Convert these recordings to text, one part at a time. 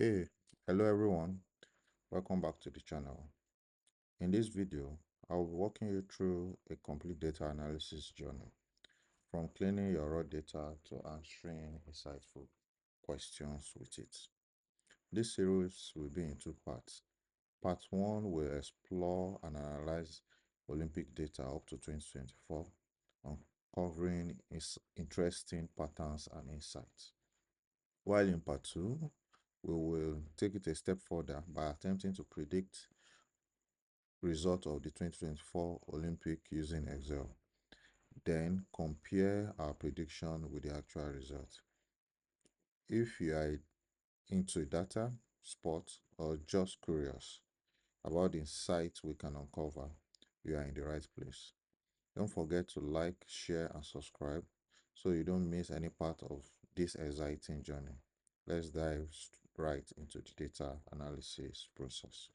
Hey, hello everyone, welcome back to the channel. In this video, I'll be walking you through a complete data analysis journey, from cleaning your raw data to answering insightful questions with it. This series will be in two parts. Part 1 will explore and analyze Olympic data up to 2024, uncovering interesting patterns and insights. While in part 2, we will take it a step further by attempting to predict result of the 2024 Olympic using Excel. Then compare our prediction with the actual result. If you are into data, sport, or just curious about the insights we can uncover, you are in the right place. Don't forget to like, share, and subscribe so you don't miss any part of this exciting journey. Let's dive right into the data analysis process.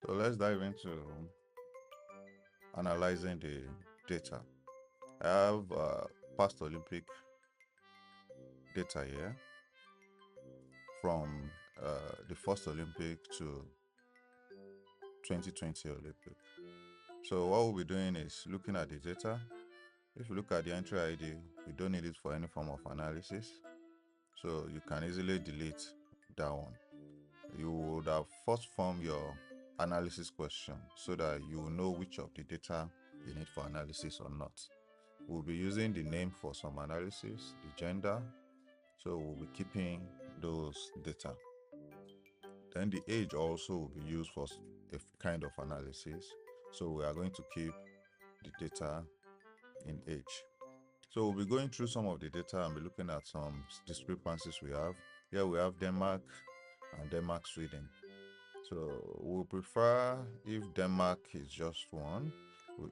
So let's dive into analyzing the data. I have past Olympic data here from the first Olympic to 2020 Olympic. So what we'll be doing is looking at the data. If you look at the entry ID, you don't need it for any form of analysis. So you can easily delete that one. You would have first formed your analysis question so that you will know which of the data you need for analysis or not. We'll be using the name for some analysis, the gender, so we'll be keeping those data. Then the age also will be used for a kind of analysis, so we are going to keep the data in age. So we'll be going through some of the data and be looking at some discrepancies we have. Here we have Denmark and Denmark, Sweden. So we'll prefer if Denmark is just one.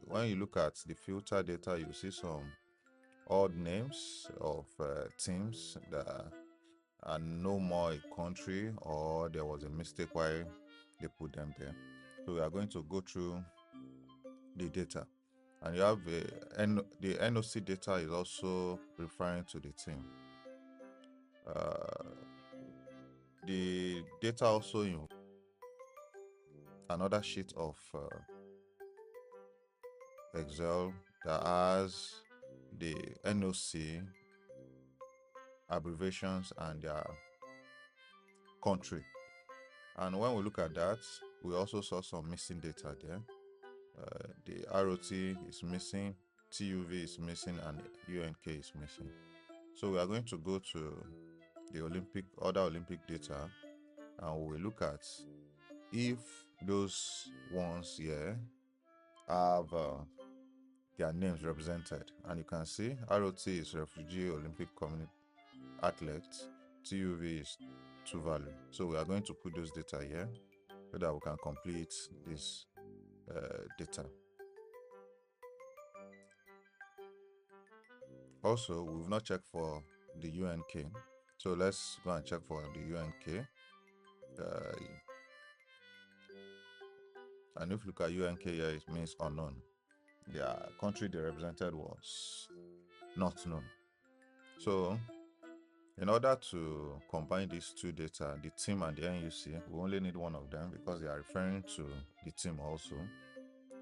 When you look at the filter data, you see some odd names of teams that are no more a country, or there was a mistake why they put them there. So we are going to go through the data, and you have the NOC data is also referring to the team. The data also in another sheet of Excel that has the NOC abbreviations and their country. And when we look at that, we also saw some missing data there. The ROT is missing, TUV is missing, and UNK is missing. So we are going to go to the other Olympic data, and we will look at if those ones here have their names represented. And you can see ROT is Refugee Olympic Community Athlete, TUV is Tuvalu. So we are going to put those data here so that we can complete this data. Also, we've not checked for the UNK, so let's go and check for the UNK. And if you look at UNK here, it means unknown. Their country they represented was not known. So in order to combine these two data, the team and the NUC, we only need one of them because they are referring to the team also.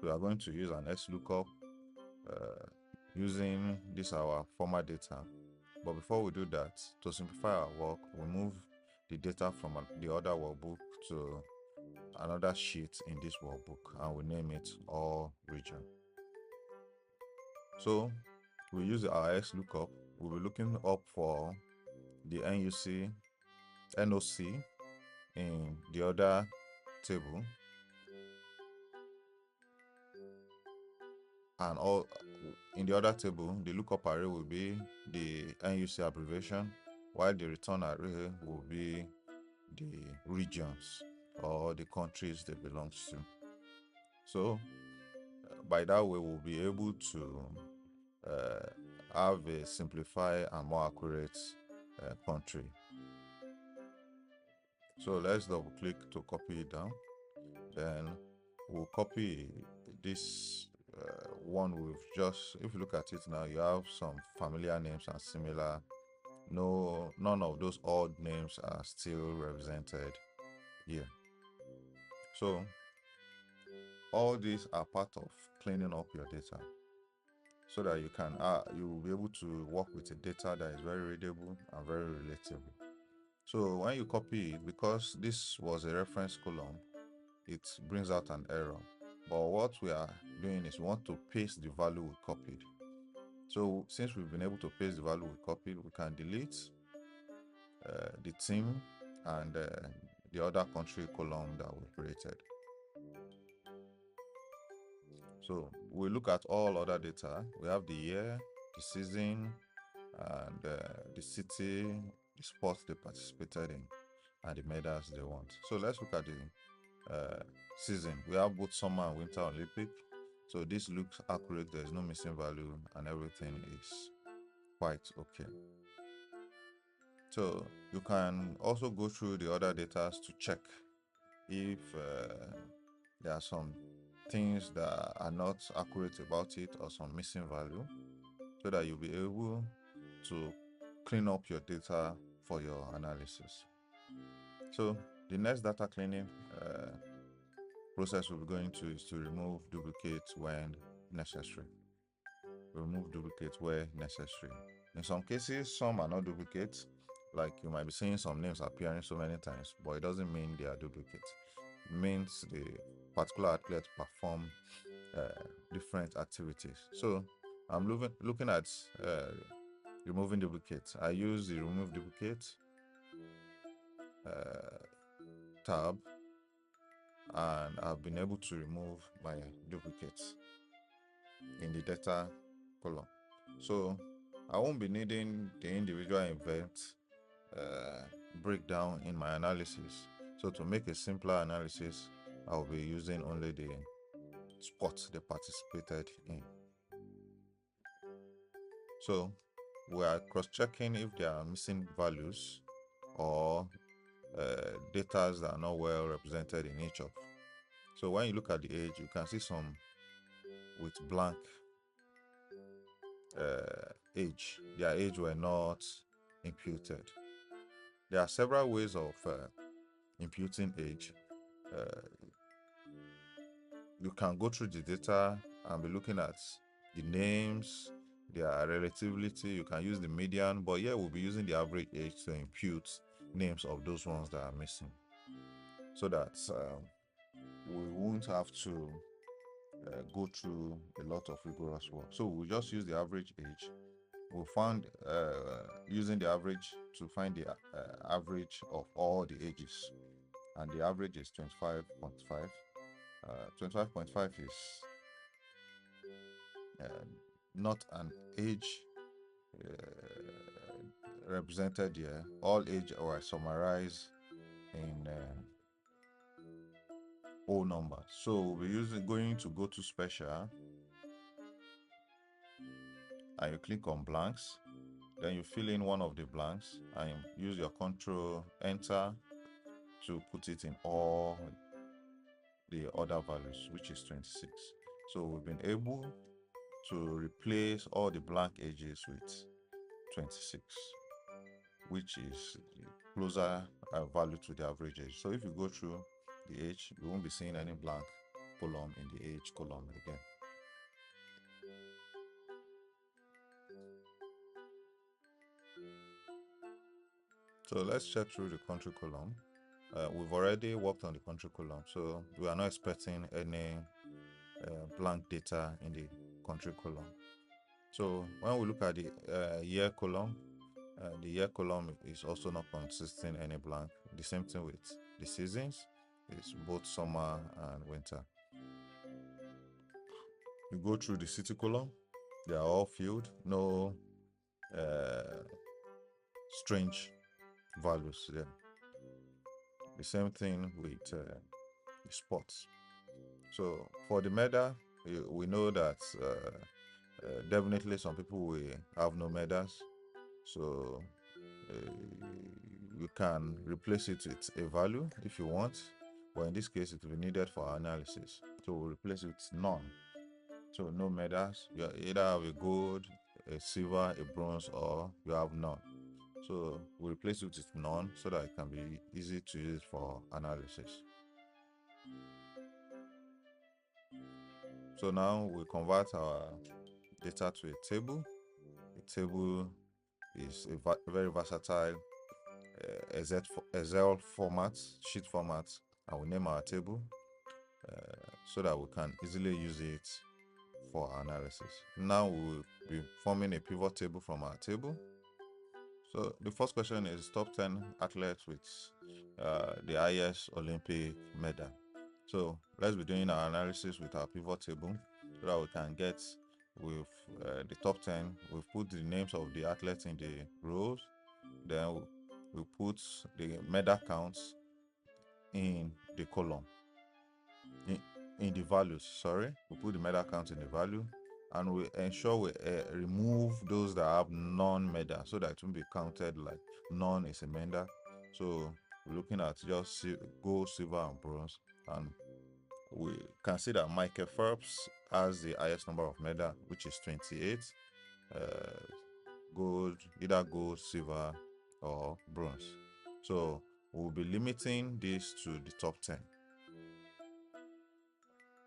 We are going to use an XLOOKUP using this our former data. But before we do that, to simplify our work, we move the data from the other workbook to another sheet in this workbook, and we name it all region. So we use our XLOOKUP. We'll be looking up for the NOC in the other table, and all in the other table, the lookup array will be the NUC abbreviation, while the return array will be the regions or the countries they belong to. So by that way, we'll be able to have a simplified and more accurate country. So let's double click to copy it down. Then we'll copy this one we've just, if you look at it now, you have some familiar names and similar. None of those odd names are still represented here. So all these are part of cleaning up your data so that you will be able to work with a data that is very readable and very relatable. So when you copy it, because this was a reference column, it brings out an error. But what we are doing is we want to paste the value we copied. So since we've been able to paste the value we copied, we can delete the team and the other country column that we created. So we look at all other data. We have the year, the season, and the city, the sports they participated in, and the medals they want. So let's look at the season. We have both summer and winter Olympic. So this looks accurate. There's no missing value, and everything is quite okay. So you can also go through the other data to check if there are some things that are not accurate about it or some missing value, so that you'll be able to clean up your data for your analysis. So the next data cleaning process we'll be going to is to remove duplicates when necessary. Remove duplicates where necessary. In some cases, some are not duplicates. Like you might be seeing some names appearing so many times, but it doesn't mean they are duplicates. It means the particular athlete perform different activities. So I'm looking at removing duplicates. I use the remove duplicate tab, and I've been able to remove my duplicates in the data column. So I won't be needing the individual event breakdown in my analysis. So to make a simpler analysis, I'll be using only the sports they participated in. So we are cross-checking if there are missing values or data that are not well represented in each of. So when you look at the age, you can see some with blank age. Their age were not imputed. There are several ways of imputing age. You can go through the data and be looking at the names, their relativity. You can use the median, but here we'll be using the average age to impute names of those ones that are missing, so that we won't have to go through a lot of rigorous work. So we'll just use the average age. We'll find using the average to find the average of all the ages, and the average is 25.5. 25.5 is not an age represented here. All age are summarized in whole numbers. So we're going to go to special, and you click on blanks. Then you fill in one of the blanks and use your control enter to put it in all the other values, which is 26. So we've been able to replace all the blank ages with 26, which is closer value to the average age. So if you go through the age, you won't be seeing any blank column in the age column again. So let's check through the country column. We've already worked on the country column, so we are not expecting any blank data in the country column. So when we look at the year column, the year column is also not consisting any blank. The same thing with the seasons. It's both summer and winter. You go through the city column, they are all filled, no strange values there. The same thing with the sports. So for the medal, we know that definitely some people will have no medals. So you can replace it with a value if you want, but in this case it will be needed for analysis. So we'll replace it with none. So no medals. You either have a gold, a silver, a bronze, or you have none. So we replace it with none so that it can be easy to use for analysis. So now we convert our data to a table. A table is a very versatile Excel format, sheet format, and we name our table so that we can easily use it for analysis. Now we will be forming a pivot table from our table. So the first question is top 10 athletes with the highest Olympic medal. So let's be doing our analysis with our pivot table so that we can get with the top 10. We've put the names of the athletes in the rows. Then we put the medal counts in the column. In the values, sorry. We put the medal count in the value, and we ensure we remove those that have non-medal so that it won't be counted like none is a medal. So we're looking at just gold, silver, and bronze, and we can see that Michael Phelps has the highest number of medal, which is 28. Gold, either gold, silver, or bronze. So we'll be limiting this to the top 10.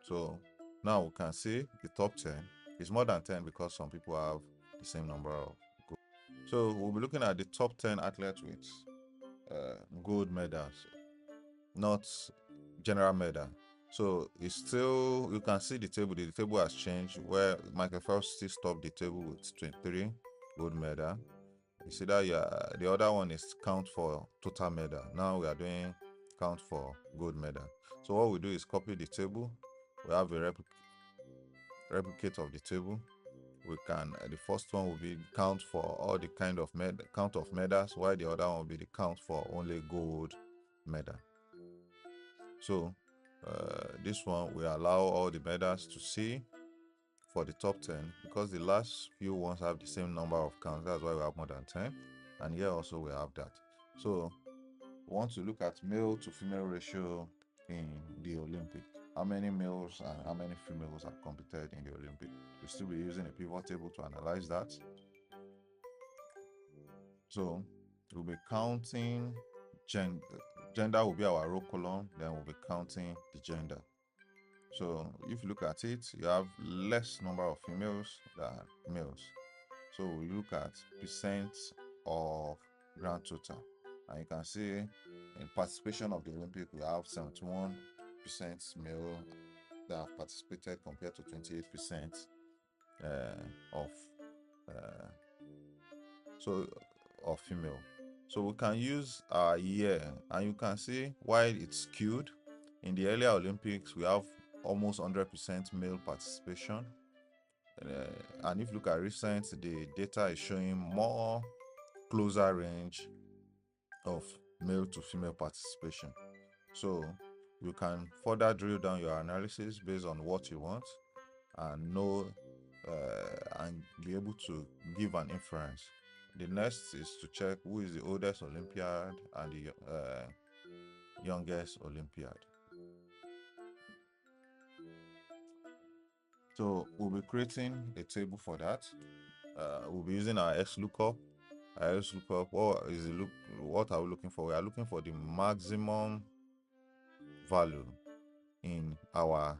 So now we can see the top 10 is more than 10 because some people have the same number of gold. So we'll be looking at the top 10 athletes with gold medals, not general medal. So it's still, you can see the table has changed where Michael Phelps still stopped the table with 23 gold medal. You see that the other one is count for total medal. Now we are doing count for gold medal. So what we do is copy the table. We have a replicate of the table. We can the first one will be count for all the kind of count of medals, while the other one will be the count for only gold medal. So this one will allow all the medals to see for the top 10 because the last few ones have the same number of counts. That's why we have more than 10, and here also we have that. So we want to look at male to female ratio in the Olympic. How many males and how many females have competed in the Olympic? We'll still be using a pivot table to analyze that. So we'll be counting gender will be our row column, then we'll be counting the gender. So if you look at it, you have less number of females than males. So we look at percent of grand total, and you can see in participation of the Olympic we have 71% male that have participated compared to 28% of of female. So we can use our year, and you can see why it's skewed. In the earlier Olympics, we have almost 100% male participation. And if you look at recent, the data is showing more closer range of male to female participation. So you can further drill down your analysis based on what you want and know and be able to give an inference. The next is to check who is the oldest Olympiad and the youngest Olympiad. So we'll be creating a table for that. We'll be using our XLOOKUP. Our XLOOKUP, what are we looking for? We are looking for the maximum value in our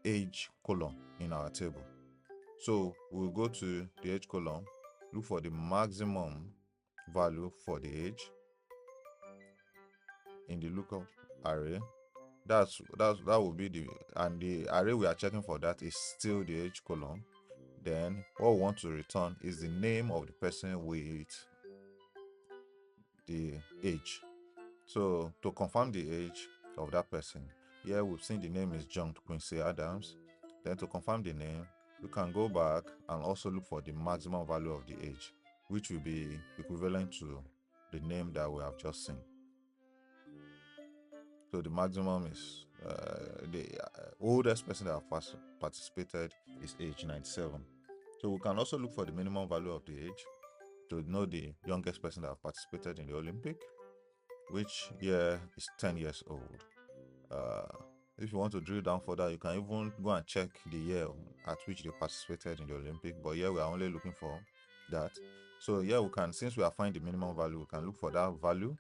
age column in our table. So we'll go to the age column, look for the maximum value for the age in the lookup array. That will be the array we are checking for that is still the age column. Then what we want to return is the name of the person with the age. So to confirm the age of that person, here we've seen the name is John Quincy Adams. Then to confirm the name, we can go back and also look for the maximum value of the age, which will be equivalent to the name that we have just seen. So the maximum is the oldest person that have participated is age 97. So we can also look for the minimum value of the age to know the youngest person that have participated in the Olympic, which here is 10 years old. If you want to drill down further, you can even go and check the year at which they participated in the Olympic, but here we are only looking for that. So yeah, we can, since we are finding the minimum value, we can look for that value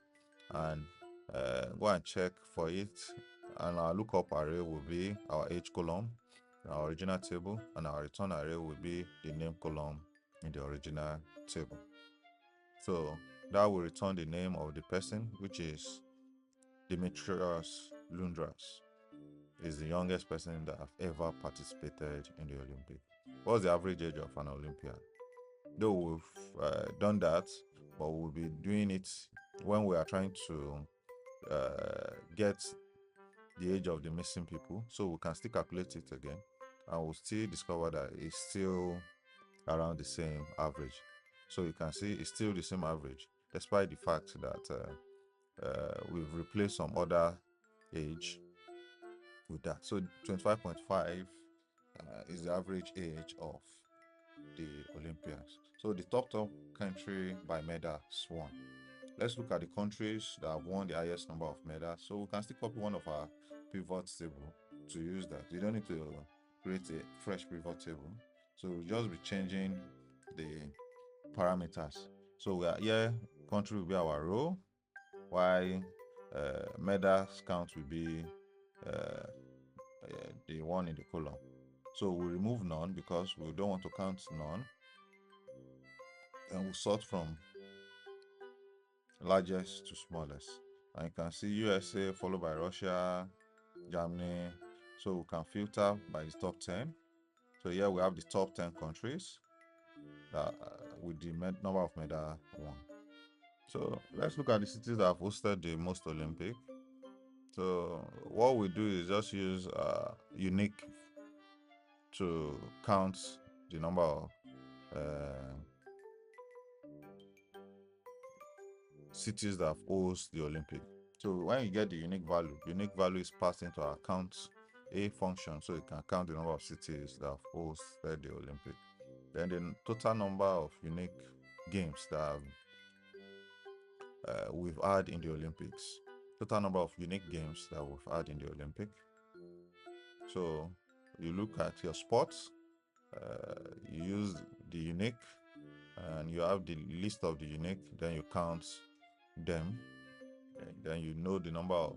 and go and check for it. And our lookup array will be our age column, our original table, and our return array will be the name column in the original table. So that will return the name of the person, which is Demetrius Lundras. Is the youngest person that have ever participated in the Olympic. What's the average age of an Olympian? Though we've done that, but we'll be doing it when we are trying to get the age of the missing people. So we can still calculate it again, and we'll still discover that it's still around the same average. So you can see it's still the same average, despite the fact that we've replaced some other age with that. So 25.5 is the average age of the Olympians. So the top country by medals won. Let's look at the countries that have won the highest number of medals. So we can still copy one of our pivot table to use that. You don't need to create a fresh pivot table. So we'll just be changing the parameters. So we are here, country will be our row, while medals count will be uh, the one in the column. So we remove none because we don't want to count none, and we sort from largest to smallest. And you can see USA followed by Russia, Germany. So we can filter by the top 10. So here we have the top 10 countries that, with the number of medal won. So let's look at the cities that have hosted the most Olympic. So what we do is just use unique to count the number of cities that have hosted the Olympic. So when you get the unique value is passed into our count a function, so you can count the number of cities that have hosted the Olympic. Then the total number of unique games that we've had in the Olympics. Total number of unique games that we've had in the Olympic. So you look at your sports, you use the unique, and you have the list of the unique, then you count them, and then you know the number of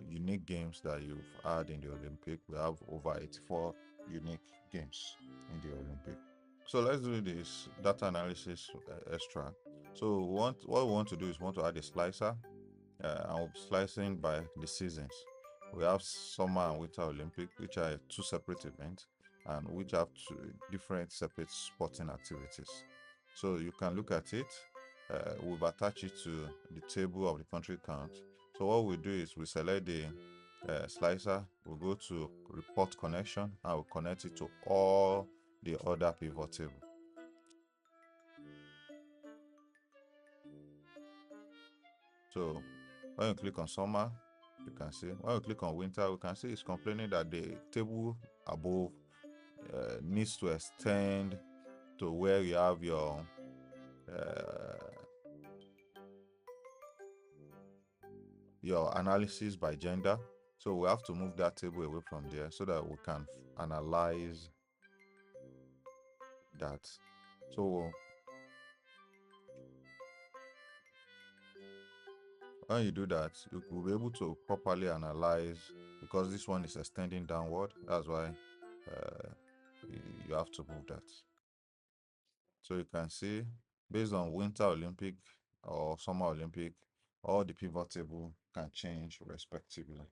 unique games that you've had in the Olympic. We have over 84 unique games in the Olympic. So let's do this data analysis extra. So what we want to do is we want to add a slicer, and we'll be slicing by the seasons. We have summer and winter Olympic, which are two separate events and which have two different separate sporting activities. So you can look at it. We've attached it to the table of the country count. So what we do is we select the slicer, we'll go to report connection, and we'll connect it to all the other pivot table. So when you click on summer, you can see. When you click on winter, we can see it's complaining that the table above needs to extend to where you have your analysis by gender. So we have to move that table away from there so that we can analyze that. So when you do that, you will be able to properly analyze, because this one is extending downward. That's why you have to move that. So you can see, based on Winter Olympic or Summer Olympic, all the pivot table can change respectively.